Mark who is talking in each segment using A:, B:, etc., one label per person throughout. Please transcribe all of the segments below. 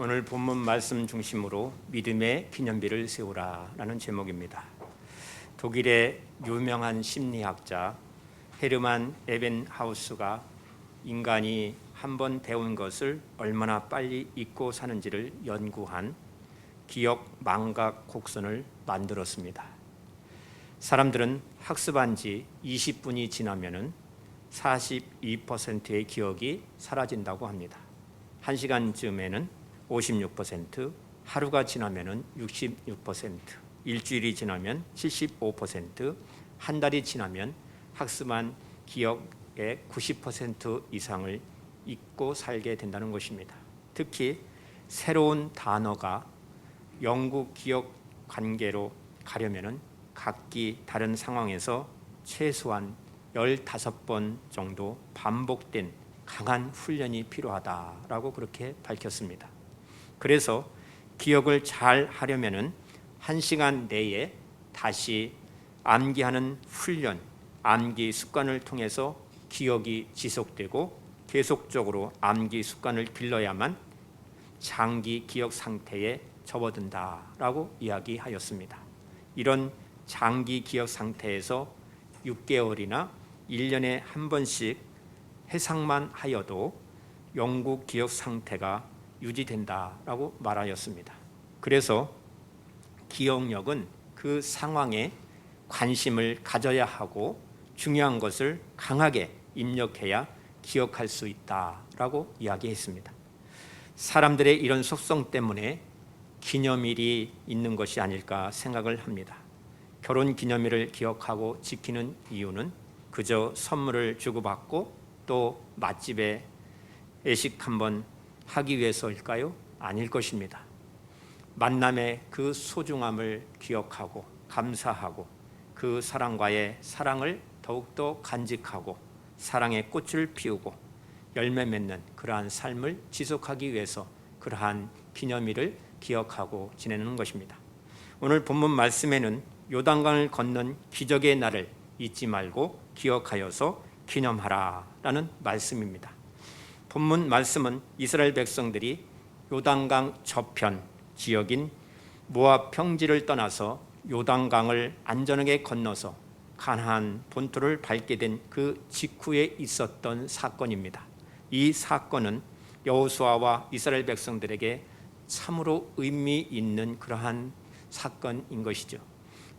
A: 오늘 본문 말씀 중심으로 믿음의 기념비를 세우라 라는 제목입니다. 독일의 유명한 심리학자 헤르만 에벤하우스가 인간이 한번 배운 것을 얼마나 빨리 잊고 사는지를 연구한 기억 망각 곡선을 만들었습니다. 사람들은 학습한 지 20분이 지나면 42%의 기억이 사라진다고 합니다. 1시간쯤에는 56%, 하루가 지나면 66%, 일주일이 지나면 75%, 한 달이 지나면 학습한 기억의 90% 이상을 잊고 살게 된다는 것입니다. 특히 새로운 단어가 영구 기억 관계로 가려면 각기 다른 상황에서 최소한 15번 정도 반복된 강한 훈련이 필요하다라고 그렇게 밝혔습니다. 그래서 기억을 잘 하려면 1시간 내에 다시 암기하는 훈련, 암기 습관을 통해서 기억이 지속되고 계속적으로 암기 습관을 길러야만 장기 기억 상태에 접어든다라고 이야기하였습니다. 이런 장기 기억 상태에서 6개월이나 1년에 한 번씩 해상만 하여도 영구 기억 상태가 유지된다라고 말하였습니다. 그래서 기억력은 그 상황에 관심을 가져야 하고 중요한 것을 강하게 입력해야 기억할 수 있다라고 이야기했습니다. 사람들의 이런 속성 때문에 기념일이 있는 것이 아닐까 생각을 합니다. 결혼 기념일을 기억하고 지키는 이유는 그저 선물을 주고받고 또 맛집에 외식 한번 하기 위해서일까요? 아닐 것입니다. 만남의 그 소중함을 기억하고 감사하고 그 사람과의 사랑을 더욱더 간직하고 사랑의 꽃을 피우고 열매 맺는 그러한 삶을 지속하기 위해서 그러한 기념일을 기억하고 지내는 것입니다. 오늘 본문 말씀에는 요단강을 건넌 기적의 날을 잊지 말고 기억하여서 기념하라 라는 말씀입니다. 본문 말씀은 이스라엘 백성들이 요단강 저편 지역인 모압 평지를 떠나서 요단강을 안전하게 건너서 가나안 본토를 밟게 된 그 직후에 있었던 사건입니다. 이 사건은 여호수아와 이스라엘 백성들에게 참으로 의미 있는 그러한 사건인 것이죠.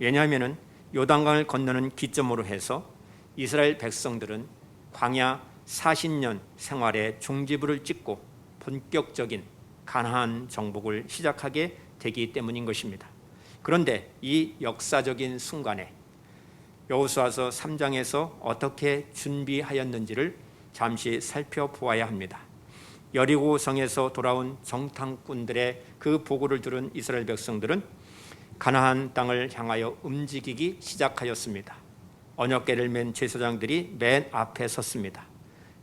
A: 왜냐하면 요단강을 건너는 기점으로 해서 이스라엘 백성들은 광야 40년 생활의 종지부를 찍고 본격적인 가나안 정복을 시작하게 되기 때문인 것입니다. 그런데 이 역사적인 순간에 여호수아서 3장에서 어떻게 준비하였는지를 잠시 살펴보아야 합니다. 여리고성에서 돌아온 정탐꾼들의 그 보고를 들은 이스라엘 백성들은 가나안 땅을 향하여 움직이기 시작하였습니다. 언약궤를 맨 제사장들이 맨 앞에 섰습니다.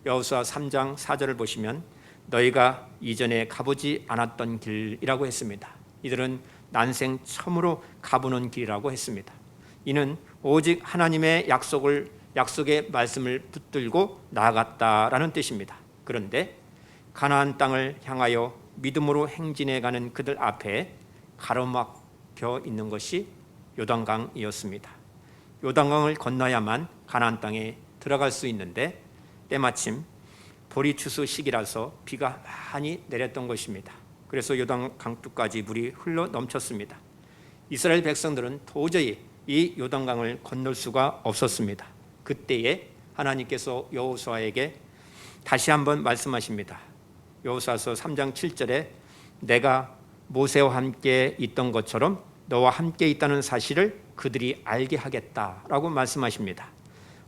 A: 여호수아 3장 4절을 보시면 너희가 이전에 가보지 않았던 길이라고 했습니다. 이들은 난생 처음으로 가보는 길이라고 했습니다. 이는 오직 하나님의 약속의 말씀을 붙들고 나아갔다라는 뜻입니다. 그런데 가나안 땅을 향하여 믿음으로 행진해가는 그들 앞에 가로막혀 있는 것이 요단강이었습니다. 요단강을 건너야만 가나안 땅에 들어갈 수 있는데 때마침 보리추수 시기라서 비가 많이 내렸던 것입니다. 그래서 요단강 뚝까지 물이 흘러 넘쳤습니다. 이스라엘 백성들은 도저히 이 요단강을 건널 수가 없었습니다. 그때에 하나님께서 여호수아에게 다시 한번 말씀하십니다. 여호수아서 3장 7절에 내가 모세와 함께 있던 것처럼 너와 함께 있다는 사실을 그들이 알게 하겠다라고 말씀하십니다.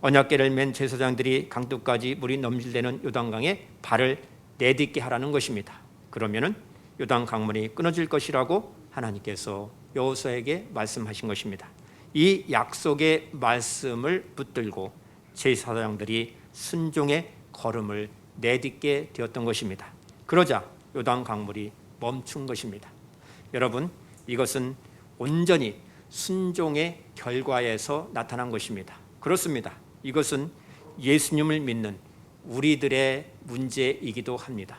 A: 언약궤를 맨 제사장들이 강둑까지 물이 넘실대는 요단강에 발을 내딛게 하라는 것입니다. 그러면은 요단 강물이 끊어질 것이라고 하나님께서 여호수아에게 말씀하신 것입니다. 이 약속의 말씀을 붙들고 제사장들이 순종의 걸음을 내딛게 되었던 것입니다. 그러자 요단 강물이 멈춘 것입니다. 여러분, 이것은 온전히 순종의 결과에서 나타난 것입니다. 그렇습니다. 이것은 예수님을 믿는 우리들의 문제이기도 합니다.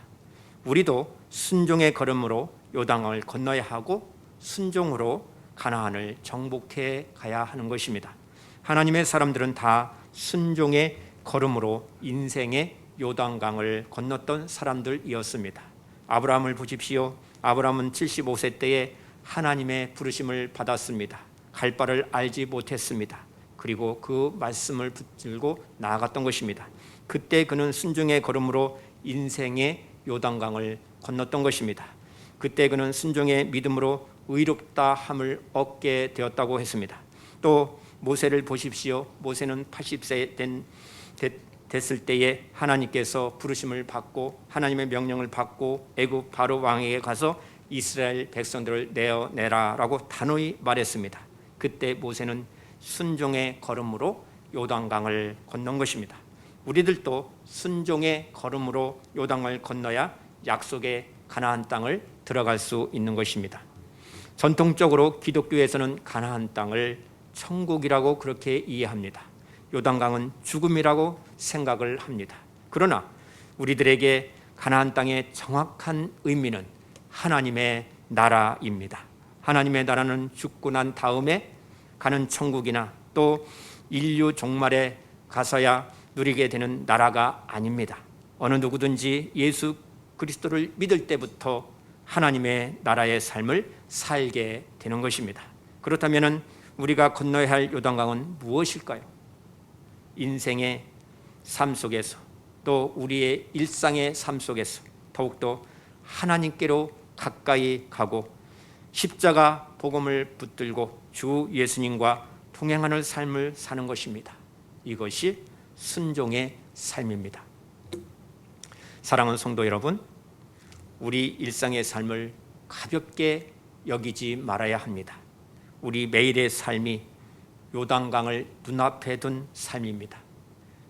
A: 우리도 순종의 걸음으로 요단강을 건너야 하고 순종으로 가나안을 정복해 가야 하는 것입니다. 하나님의 사람들은 다 순종의 걸음으로 인생의 요단강을 건넜던 사람들이었습니다. 아브라함을 보십시오. 아브라함은 75세 때에 하나님의 부르심을 받았습니다. 갈 바를 알지 못했습니다. 그리고 그 말씀을 붙들고 나아갔던 것입니다. 그때 그는 순종의 걸음으로 인생의 요단강을 건넜던 것입니다. 그때 그는 순종의 믿음으로 의롭다 함을 얻게 되었다고 했습니다. 또 모세를 보십시오. 모세는 80세 됐을 때에 하나님께서 부르심을 받고 하나님의 명령을 받고 애굽 바로 왕에게 가서 이스라엘 백성들을 내어내라라고 단호히 말했습니다. 그때 모세는 순종의 걸음으로 요단강을 건넌 것입니다. 우리들도 순종의 걸음으로 요단강을 건너야 약속의 가나안 땅을 들어갈 수 있는 것입니다. 전통적으로 기독교에서는 가나안 땅을 천국이라고 그렇게 이해합니다. 요단강은 죽음이라고 생각을 합니다. 그러나 우리들에게 가나안 땅의 정확한 의미는 하나님의 나라입니다. 하나님의 나라는 죽고 난 다음에 가는 천국이나 또 인류 종말에 가서야 누리게 되는 나라가 아닙니다. 어느 누구든지 예수 그리스도를 믿을 때부터 하나님의 나라의 삶을 살게 되는 것입니다. 그렇다면 우리가 건너야 할 요단강은 무엇일까요? 인생의 삶 속에서 또 우리의 일상의 삶 속에서 더욱더 하나님께로 가까이 가고 십자가 복음을 붙들고 주 예수님과 동행하는 삶을 사는 것입니다. 이것이 순종의 삶입니다. 사랑하는 성도 여러분, 우리 일상의 삶을 가볍게 여기지 말아야 합니다. 우리 매일의 삶이 요단강을 눈앞에 둔 삶입니다.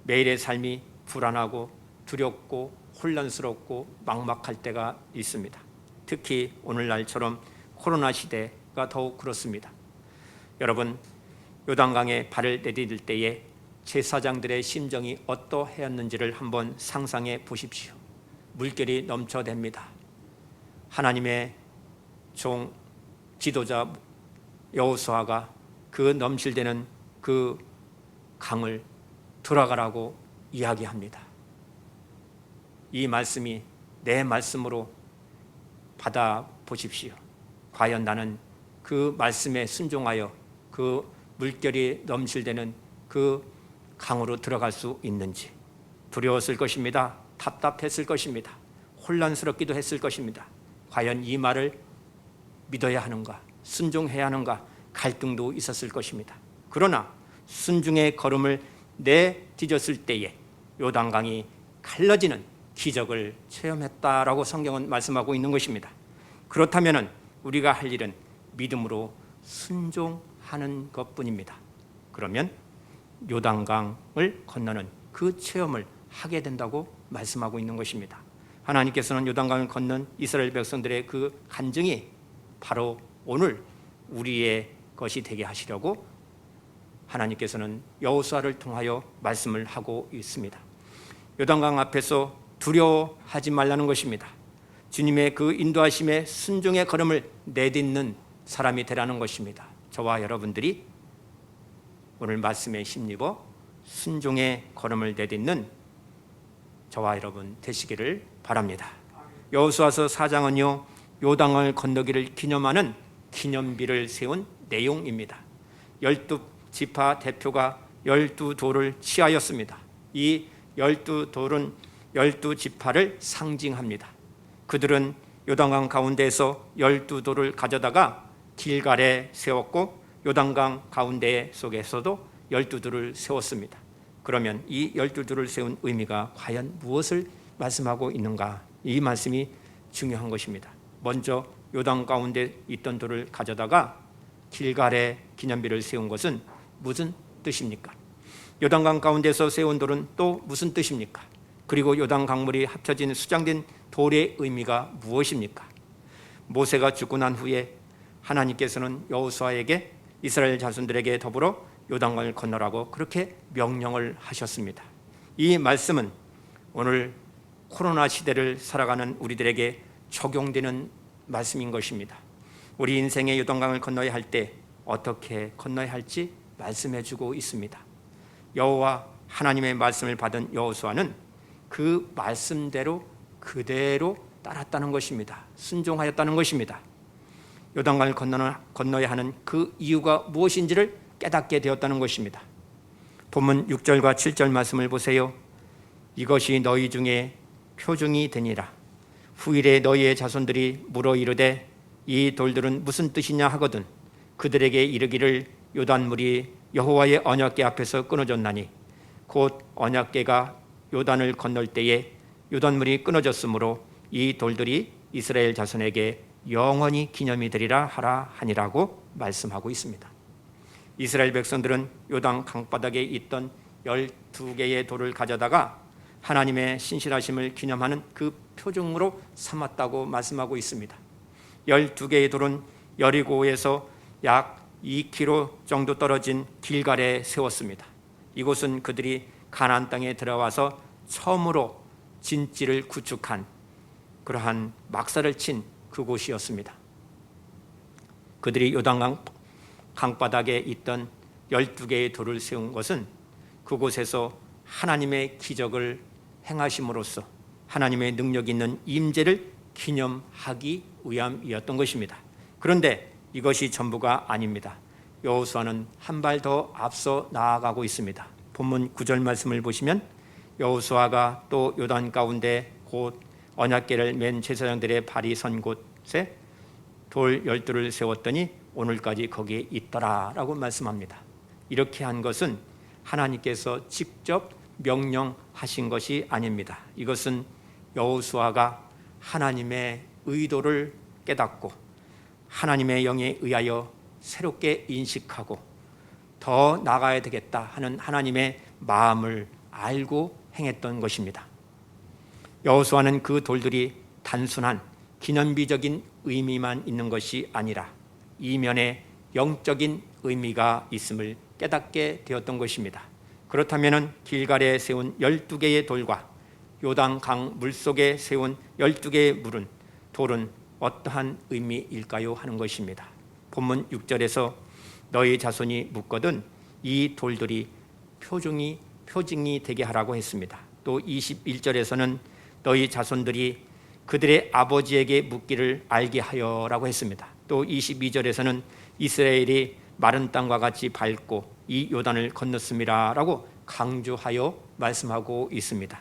A: 매일의 삶이 불안하고 두렵고 혼란스럽고 막막할 때가 있습니다. 특히 오늘날처럼 코로나 시대가 더욱 그렇습니다. 여러분, 요단강에 발을 내디딜 때에 제사장들의 심정이 어떠했는지를 한번 상상해 보십시오. 물결이 넘쳐댑니다. 하나님의 종 지도자 여호수아가 그 넘실대는 그 강을 들어가라고 이야기합니다. 이 말씀이 내 말씀으로 받아 보십시오. 과연 나는 그 말씀에 순종하여 그 물결이 넘실대는 그 강으로 들어갈 수 있는지. 두려웠을 것입니다. 답답했을 것입니다. 혼란스럽기도 했을 것입니다. 과연 이 말을 믿어야 하는가, 순종해야 하는가 갈등도 있었을 것입니다. 그러나 순종의 걸음을 내디뎠을 때에 요단강이 갈라지는 기적을 체험했다라고 성경은 말씀하고 있는 것입니다. 그렇다면 우리가 할 일은 믿음으로 순종하는 것뿐입니다. 그러면 요단강을 건너는 그 체험을 하게 된다고 말씀하고 있는 것입니다. 하나님께서는 요단강을 건넌 이스라엘 백성들의 그 간증이 바로 오늘 우리의 것이 되게 하시려고 하나님께서는 여호수아를 통하여 말씀을 하고 있습니다. 요단강 앞에서 두려워하지 말라는 것입니다. 주님의 그 인도하심에 순종의 걸음을 내딛는 사람이 되라는 것입니다. 저와 여러분들이 오늘 말씀에 힘입어 순종의 걸음을 내딛는 저와 여러분 되시기를 바랍니다. 여호수아서 4장은요 요단강을 건너기를 기념하는 기념비를 세운 내용입니다. 12지파 대표가 12돌을 취하였습니다. 이 12돌은 12지파를 상징합니다. 그들은 요단강 가운데에서 12돌을 가져다가 길갈에 세웠고 요단강 가운데 속에서도 12돌을 세웠습니다. 그러면 이 12돌을 세운 의미가 과연 무엇을 말씀하고 있는가? 이 말씀이 중요한 것입니다. 먼저 요단 가운데 있던 돌을 가져다가 길갈에 기념비를 세운 것은 무슨 뜻입니까? 요단강 가운데서 세운 돌은 또 무슨 뜻입니까? 그리고 요단 강물이 합쳐진 수장된 돌의 의미가 무엇입니까? 모세가 죽고 난 후에 하나님께서는 여호수아에게 이스라엘 자손들에게 더불어 요단강을 건너라고 그렇게 명령을 하셨습니다. 이 말씀은 오늘 코로나 시대를 살아가는 우리들에게 적용되는 말씀인 것입니다. 우리 인생의 요단강을 건너야 할 때 어떻게 건너야 할지 말씀해 주고 있습니다. 여호와 하나님의 말씀을 받은 여호수아는 그 말씀대로 그대로 따랐다는 것입니다. 순종하였다는 것입니다. 요단강을 건너야 하는 그 이유가 무엇인지를 깨닫게 되었다는 것입니다. 본문 6절과 7절 말씀을 보세요. 이것이 너희 중에 표징이 되니라. 후일에 너희의 자손들이 물어 이르되 이 돌들은 무슨 뜻이냐 하거든 그들에게 이르기를 요단물이 여호와의 언약궤 앞에서 끊어졌나니 곧 언약궤가 요단을 건널 때에 요단물이 끊어졌으므로 이 돌들이 이스라엘 자손에게 영원히 기념이 되리라 하라 하니라고 말씀하고 있습니다. 이스라엘 백성들은 요단 강바닥에 있던 12개의 돌을 가져다가 하나님의 신실하심을 기념하는 그 표징으로 삼았다고 말씀하고 있습니다. 12개의 돌은 여리고에서 약 2km 정도 떨어진 길갈에 세웠습니다. 이곳은 그들이 가나안 땅에 들어와서 처음으로 진지를 구축한 그러한 막사를 친 그곳이었습니다. 그들이 요단강 강바닥에 있던 12개의 돌을 세운 것은 그곳에서 하나님의 기적을 행하심으로써 하나님의 능력 있는 임재를 기념하기 위함이었던 것입니다. 그런데 이것이 전부가 아닙니다. 여호수아는 한 발 더 앞서 나아가고 있습니다. 본문 9절 말씀을 보시면 여호수아가 또 요단 가운데 곧 언약궤를 맨 제사장들의 발이 선 곳에 돌 12돌을 세웠더니 오늘까지 거기에 있더라라고 말씀합니다. 이렇게 한 것은 하나님께서 직접 명령하신 것이 아닙니다. 이것은 여호수아가 하나님의 의도를 깨닫고 하나님의 영에 의하여 새롭게 인식하고 더 나가야 되겠다 하는 하나님의 마음을 알고 행했던 것입니다. 여호수아는 그 돌들이 단순한 기념비적인 의미만 있는 것이 아니라 이면에 영적인 의미가 있음을 깨닫게 되었던 것입니다. 그렇다면 길갈에 세운 12개의 돌과 요단강 물속에 세운 12개의 돌은 어떠한 의미일까요? 하는 것입니다. 본문 6절에서 너희 자손이 묻거든 이 돌들이 표징이 되게 하라고 했습니다. 또 21절에서는 너희 자손들이 그들의 아버지에게 묻기를 알게 하여라고 했습니다. 또 22절에서는 이스라엘이 마른 땅과 같이 밟고 이 요단을 건넜음이라라고 강조하여 말씀하고 있습니다.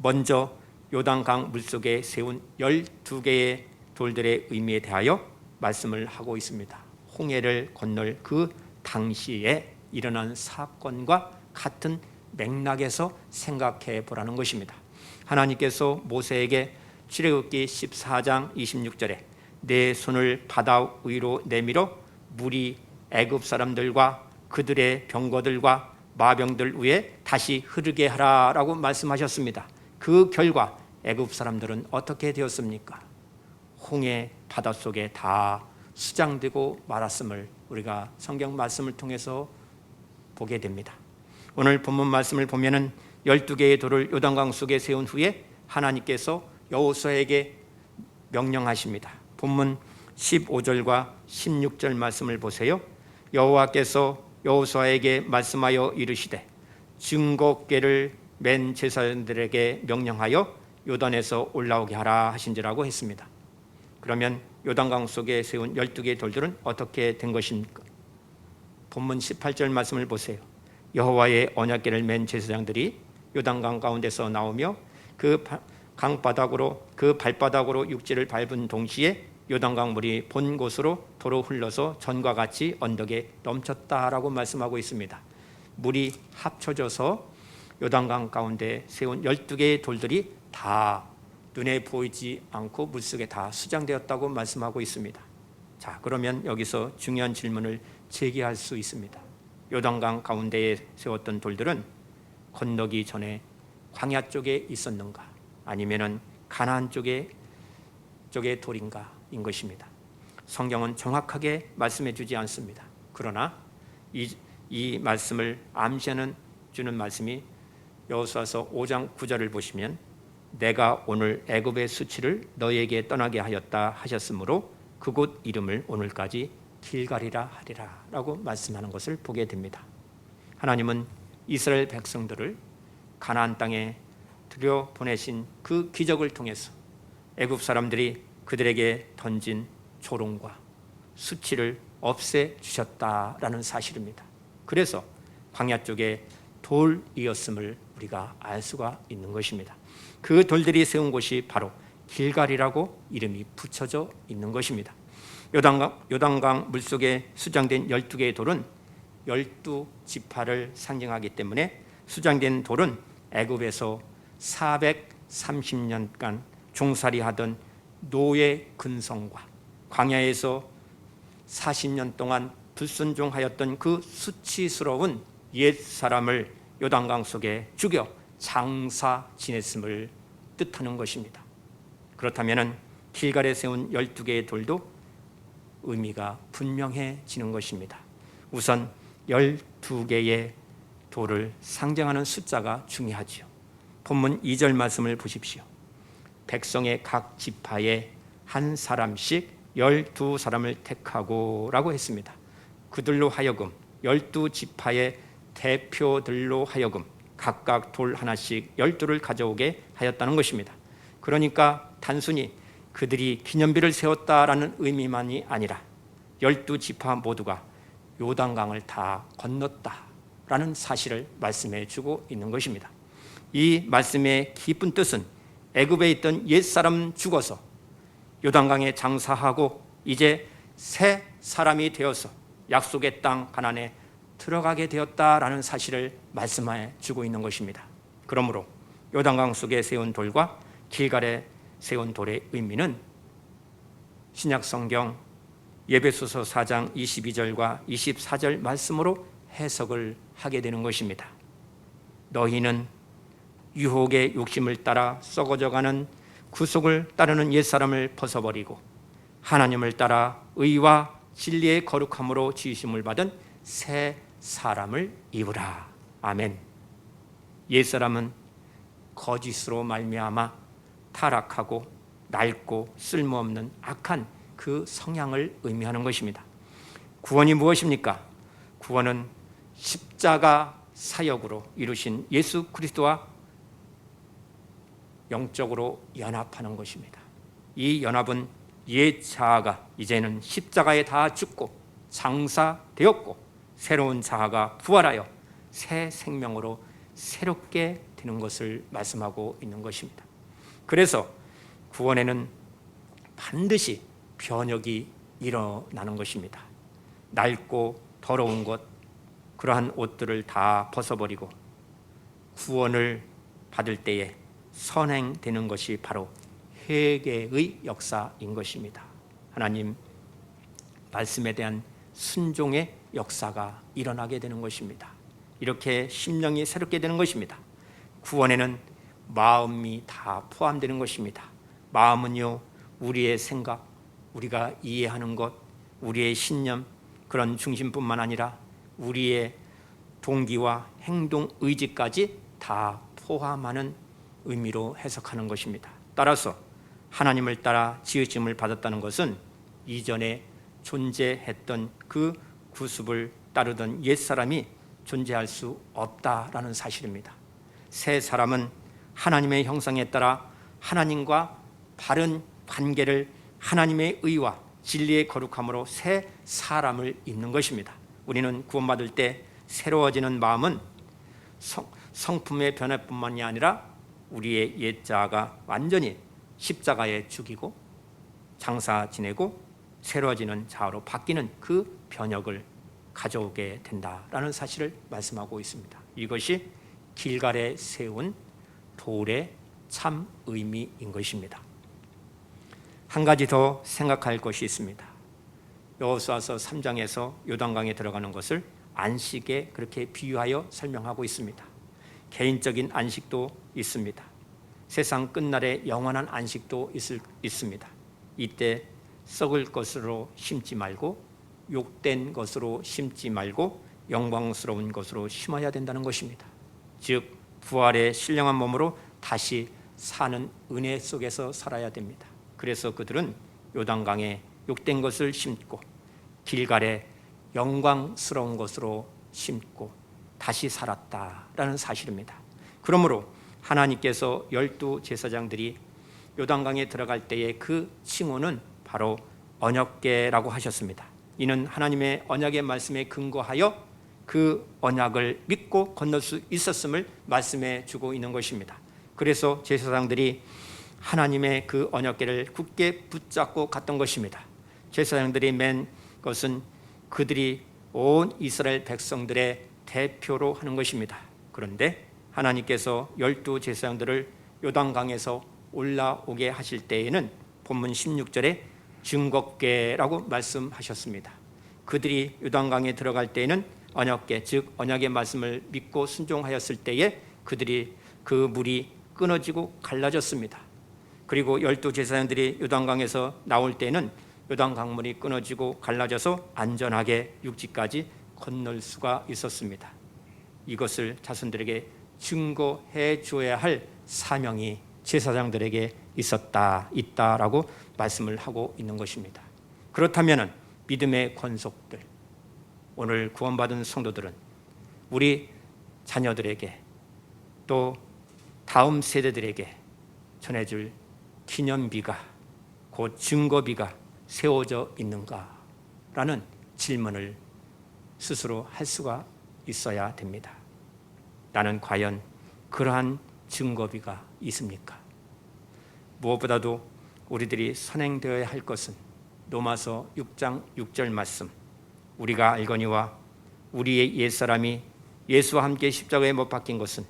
A: 먼저 요단강 물속에 세운 12개의 돌들의 의미에 대하여 말씀을 하고 있습니다. 홍해를 건널 그 당시에 일어난 사건과 같은 맥락에서 생각해 보라는 것입니다. 하나님께서 모세에게 출애굽기 14장 26절에 내 손을 바다 위로 내밀어 물이 애굽 사람들과 그들의 병거들과 마병들 위에 다시 흐르게 하라라고 말씀하셨습니다. 그 결과 애굽 사람들은 어떻게 되었습니까? 홍해 바닷속에 다 수장되고 말았음을 우리가 성경 말씀을 통해서 보게 됩니다. 오늘 본문 말씀을 보면은 12개의 돌을 요단강 속에 세운 후에 하나님께서 여호수아에게 명령하십니다. 본문 15절과 16절 말씀을 보세요. 여호와께서 여호수아에게 말씀하여 이르시되 증거궤를 맨 제사장들에게 명령하여 요단에서 올라오게 하라 하신지라고 했습니다. 그러면 요단강 속에 세운 12개의 돌들은 어떻게 된 것입니까? 본문 18절 말씀을 보세요. 여호와의 언약궤를 맨 제사장들이 요단강 가운데서 나오며 그 강바닥으로 그 발바닥으로 육지를 밟은 동시에 요단강 물이 본 곳으로 도로 흘러서 전과 같이 언덕에 넘쳤다라고 말씀하고 있습니다. 물이 합쳐져서 요단강 가운데 세운 12개의 돌들이 다 눈에 보이지 않고 물속에 다 수장되었다고 말씀하고 있습니다. 자, 그러면 여기서 중요한 질문을 제기할 수 있습니다. 요단강 가운데에 세웠던 돌들은 건너기 전에 광야 쪽에 있었는가 아니면은 가나안 쪽의 돌인가 인 것입니다. 성경은 정확하게 말씀해 주지 않습니다. 그러나 이 말씀을 암시하는 주는 말씀이 여호수아서 5장 9절을 보시면 내가 오늘 애굽의 수치를 너희에게 떠나게 하였다 하셨으므로 그곳 이름을 오늘까지 길갈이라 하리라 라고 말씀하는 것을 보게 됩니다. 하나님은 이스라엘 백성들을 가나안 땅에 들여보내신 그 기적을 통해서 애굽 사람들이 그들에게 던진 조롱과 수치를 없애주셨다라는 사실입니다. 그래서 광야 쪽에 돌이었음을 우리가 알 수가 있는 것입니다. 그 돌들이 세운 곳이 바로 길갈이라고 이름이 붙여져 있는 것입니다. 요단강 물속에 수장된 12개의 돌은 12지파를 상징하기 때문에 수장된 돌은 애굽에서 430년간 종살이하던 노예 근성과 광야에서 40년 동안 불순종하였던 그 수치스러운 옛사람을 요단강 속에 죽여 장사 지냈음을 뜻하는 것입니다. 그렇다면 길갈에 세운 12개의 돌도 의미가 분명해지는 것입니다. 우선 12개의 돌을 상징하는 숫자가 중요하지요. 본문 2절 말씀을 보십시오. 백성의 각 지파에 한 사람씩 12사람을 택하고 라고 했습니다. 그들로 하여금 12지파의 대표들로 하여금 각각 돌 하나씩 12돌을 가져오게 하였다는 것입니다. 그러니까 단순히 그들이 기념비를 세웠다라는 의미만이 아니라 12지파 모두가 요단강을 다 건넜다라는 사실을 말씀해 주고 있는 것입니다. 이 말씀의 깊은 뜻은 애굽에 있던 옛사람 죽어서 요단강에 장사하고 이제 새 사람이 되어서 약속의 땅 가나안에 들어가게 되었다라는 사실을 말씀해 주고 있는 것입니다. 그러므로 요단강 속에 세운 돌과 길갈에 세운 돌의 의미는 신약성경 에베소서 4장 22절과 24절 말씀으로 해석을 하게 되는 것입니다. 너희는 유혹의 욕심을 따라 썩어져가는 구속을 따르는 옛사람을 벗어버리고 하나님을 따라 의와 진리의 거룩함으로 지으심을 받은 새 사람을 입으라. 아멘. 옛사람은 거짓으로 말미암아 타락하고 낡고 쓸모없는 악한 그 성향을 의미하는 것입니다. 구원이 무엇입니까? 구원은 십자가 사역으로 이루신 예수 그리스도와 영적으로 연합하는 것입니다. 이 연합은 옛 자아가 이제는 십자가에 다 죽고 장사되었고 새로운 자아가 부활하여 새 생명으로 새롭게 되는 것을 말씀하고 있는 것입니다. 그래서 구원에는 반드시 변혁이 일어나는 것입니다. 낡고 더러운 것, 그러한 옷들을 다 벗어버리고 구원을 받을 때에 선행되는 것이 바로 회개의 역사인 것입니다. 하나님 말씀에 대한 순종의 역사가 일어나게 되는 것입니다. 이렇게 심령이 새롭게 되는 것입니다. 구원에는 마음이 다 포함되는 것입니다. 마음은요, 우리의 생각, 우리가 이해하는 것, 우리의 신념, 그런 중심뿐만 아니라 우리의 동기와 행동 의지까지 다 포함하는 의미로 해석하는 것입니다. 따라서 하나님을 따라 지으심을 받았다는 것은 이전에 존재했던 그 구습을 따르던 옛사람이 존재할 수 없다라는 사실입니다. 새 사람은 하나님의 형상에 따라 하나님과 바른 관계를 하나님의 의와 진리의 거룩함으로 새 사람을 입는 것입니다. 우리는 구원받을 때 새로워지는 마음은 성품의 변화뿐만이 아니라 우리의 옛 자아가 완전히 십자가에 죽이고 장사 지내고 새로워지는 자아로 바뀌는 그 변혁을 가져오게 된다라는 사실을 말씀하고 있습니다. 이것이 길갈에 세운 돌의 참 의미인 것입니다. 한 가지 더 생각할 것이 있습니다. 여호수아서 3장에서 요단강에 들어가는 것을 안식에 그렇게 비유하여 설명하고 있습니다. 개인적인 안식도 있습니다. 세상 끝날에 영원한 안식도 있습니다. 이때 썩을 것으로 심지 말고 욕된 것으로 심지 말고 영광스러운 것으로 심어야 된다는 것입니다. 즉 부활의 신령한 몸으로 다시 사는 은혜 속에서 살아야 됩니다. 그래서 그들은 요단강에 욕된 것을 심고 길갈에 영광스러운 것으로 심고 다시 살았다라는 사실입니다. 그러므로 하나님께서 12 제사장들이 요단강에 들어갈 때의 그 칭호는 바로 언약궤라고 하셨습니다. 이는 하나님의 언약의 말씀에 근거하여 그 언약을 믿고 건널 수 있었음을 말씀해 주고 있는 것입니다. 그래서 제사장들이 하나님의 그 언약궤를 굳게 붙잡고 갔던 것입니다. 제사장들이 맨 것은 그들이 온 이스라엘 백성들의 대표로 하는 것입니다. 그런데 하나님께서 12 제사장들을 요단강에서 올라오게 하실 때에는 본문 16절에 증거궤라고 말씀하셨습니다. 그들이 요단강에 들어갈 때에는 언약궤, 즉 언약의 말씀을 믿고 순종하였을 때에 그들이 그 물이 끊어지고 갈라졌습니다. 그리고 12 제사장들이 요단강에서 나올 때는 요단강물이 끊어지고 갈라져서 안전하게 육지까지 건널 수가 있었습니다. 이것을 자손들에게 증거해 줘야 할 사명이 제사장들에게 있다라고 말씀을 하고 있는 것입니다. 그렇다면 믿음의 권속들, 오늘 구원받은 성도들은 우리 자녀들에게 또 다음 세대들에게 전해줄 기념비가 곧 증거비가 세워져 있는가라는 질문을 스스로 할 수가 있어야 됩니다. 나는 과연 그러한 증거비가 있습니까? 무엇보다도 우리들이 선행되어야 할 것은 로마서 6장 6절 말씀, 우리가 알거니와 우리의 옛사람이 예수와 함께 십자가에 못 박힌 것은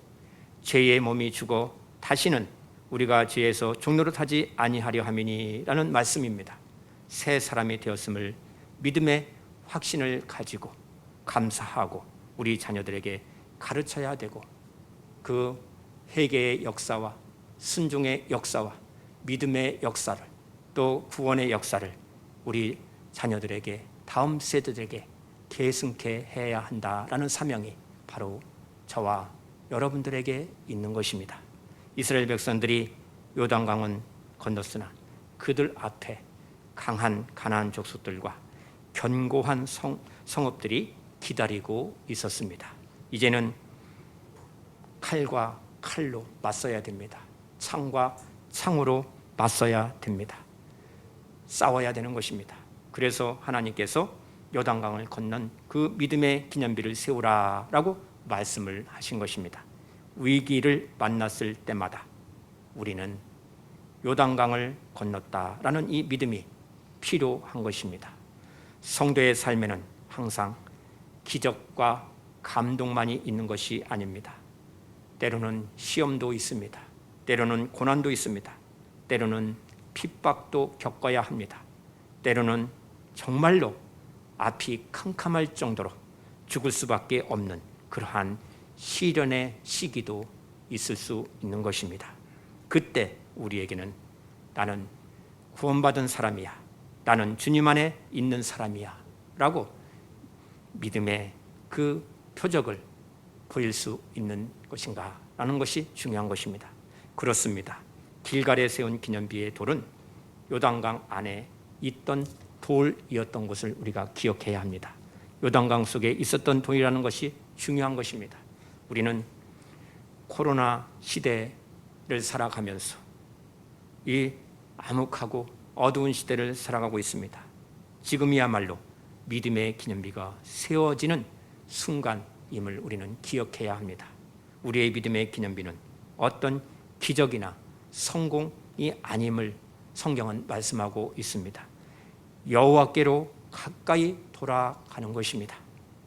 A: 죄의 몸이 죽어 다시는 우리가 죄에서 종노릇하지 아니하려 함이니라는 말씀입니다. 새 사람이 되었음을 믿음의 확신을 가지고 감사하고 우리 자녀들에게 가르쳐야 되고 그 회개의 역사와 순종의 역사와 믿음의 역사를 또 구원의 역사를 우리 자녀들에게 다음 세대들에게 계승케 해야 한다라는 사명이 바로 저와 여러분들에게 있는 것입니다. 이스라엘 백성들이 요단강은 건넜으나 그들 앞에 강한 가나안 족속들과 견고한 성읍들이 기다리고 있었습니다. 이제는 칼과 칼로 맞서야 됩니다. 창과 창으로 맞서야 됩니다. 싸워야 되는 것입니다. 그래서 하나님께서 요단강을 건넌 그 믿음의 기념비를 세우라라고 말씀을 하신 것입니다. 위기를 만났을 때마다 우리는 요단강을 건넜다라는 이 믿음이 필요한 것입니다. 성도의 삶에는 항상 기적과 감동만이 있는 것이 아닙니다. 때로는 시험도 있습니다. 때로는 고난도 있습니다. 때로는 핍박도 겪어야 합니다. 때로는 정말로 앞이 캄캄할 정도로 죽을 수밖에 없는 그러한 시련의 시기도 있을 수 있는 것입니다. 그때 우리에게는 나는 구원받은 사람이야, 나는 주님 안에 있는 사람이야 라고 믿음의 그 표적을 보일 수 있는 것인가 라는 것이 중요한 것입니다. 그렇습니다. 길갈에 세운 기념비의 돌은 요단강 안에 있던 돌이었던 것을 우리가 기억해야 합니다. 요단강 속에 있었던 돌이라는 것이 중요한 것입니다. 우리는 코로나 시대를 살아가면서 이 암흑하고 어두운 시대를 살아가고 있습니다. 지금이야말로 믿음의 기념비가 세워지는 순간임을 우리는 기억해야 합니다. 우리의 믿음의 기념비는 어떤 기적이나 성공이 아님을 성경은 말씀하고 있습니다. 여호와께로 가까이 돌아가는 것입니다.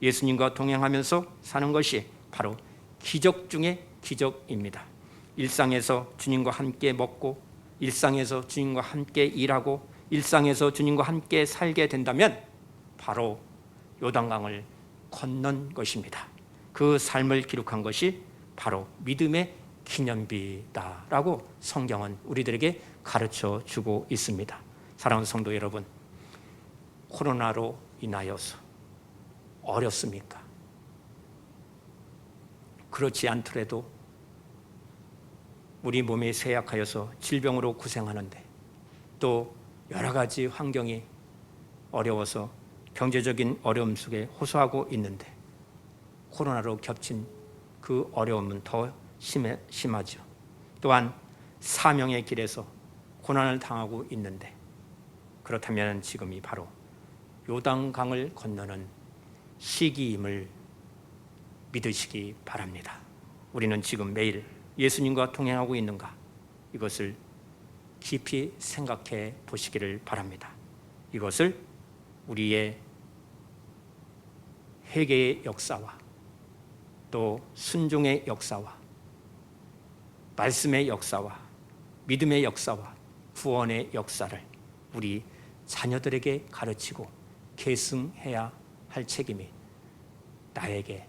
A: 예수님과 동행하면서 사는 것이 바로 기적 중의 기적입니다. 일상에서 주님과 함께 먹고 일상에서 주님과 함께 일하고 일상에서 주님과 함께 살게 된다면 바로 요단강을 건넌 것입니다. 그 삶을 기록한 것이 바로 믿음의 기념비다라고 성경은 우리들에게 가르쳐 주고 있습니다. 사랑하는 성도 여러분, 코로나로 인하여서 어렵습니까? 그렇지 않더라도 우리 몸이 쇠약하여서 질병으로 고생하는데, 또 여러 가지 환경이 어려워서 경제적인 어려움 속에 호소하고 있는데, 코로나로 겹친 그 어려움은 더 심하죠. 또한 사명의 길에서 고난을 당하고 있는데, 그렇다면 지금이 바로 요단강을 건너는 시기임을 믿으시기 바랍니다. 우리는 지금 매일 예수님과 동행하고 있는가? 이것을 깊이 생각해 보시기를 바랍니다. 이것을 우리의 회개의 역사와 또 순종의 역사와 말씀의 역사와 믿음의 역사와 구원의 역사를 우리 자녀들에게 가르치고 계승해야 할 책임이 나에게,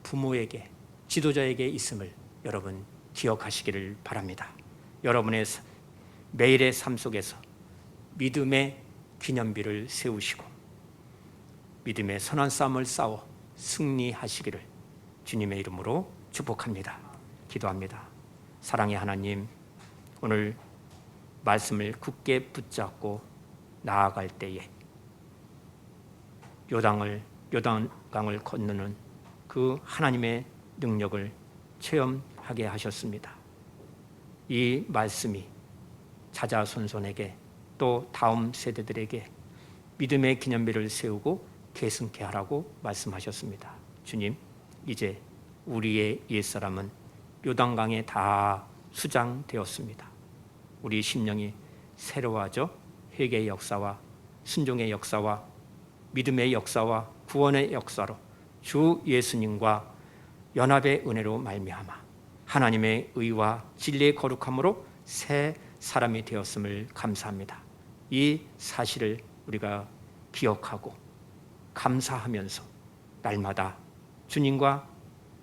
A: 부모에게, 지도자에게 있음을 여러분 기억하시기를 바랍니다. 여러분의 매일의 삶 속에서 믿음의 기념비를 세우시고 믿음의 선한 싸움을 싸워 승리하시기를 주님의 이름으로 축복합니다. 기도합니다. 사랑의 하나님, 오늘 말씀을 굳게 붙잡고 나아갈 때에 요단강을 건너는 그 하나님의 능력을 체험하게 하셨습니다. 이 말씀이 자자손손에게 또 다음 세대들에게 믿음의 기념비를 세우고 계승케 하라고 말씀하셨습니다. 주님, 이제 우리의 옛사람은 요단강에 다 수장되었습니다. 우리 심령이 새로워져 회개의 역사와 순종의 역사와 믿음의 역사와 구원의 역사로 주 예수님과 연합의 은혜로 말미암아 하나님의 의와 진리의 거룩함으로 새 사람이 되었음을 감사합니다. 이 사실을 우리가 기억하고 감사하면서 날마다 주님과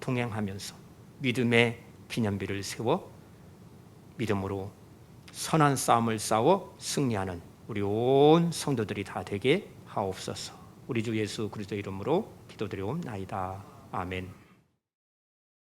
A: 동행하면서 믿음의 기념비를 세워 믿음으로 선한 싸움을 싸워 승리하는 우리 온 성도들이 다 되게 하옵소서. 우리 주 예수 그리스도 이름으로 기도드리옵나이다. 아멘.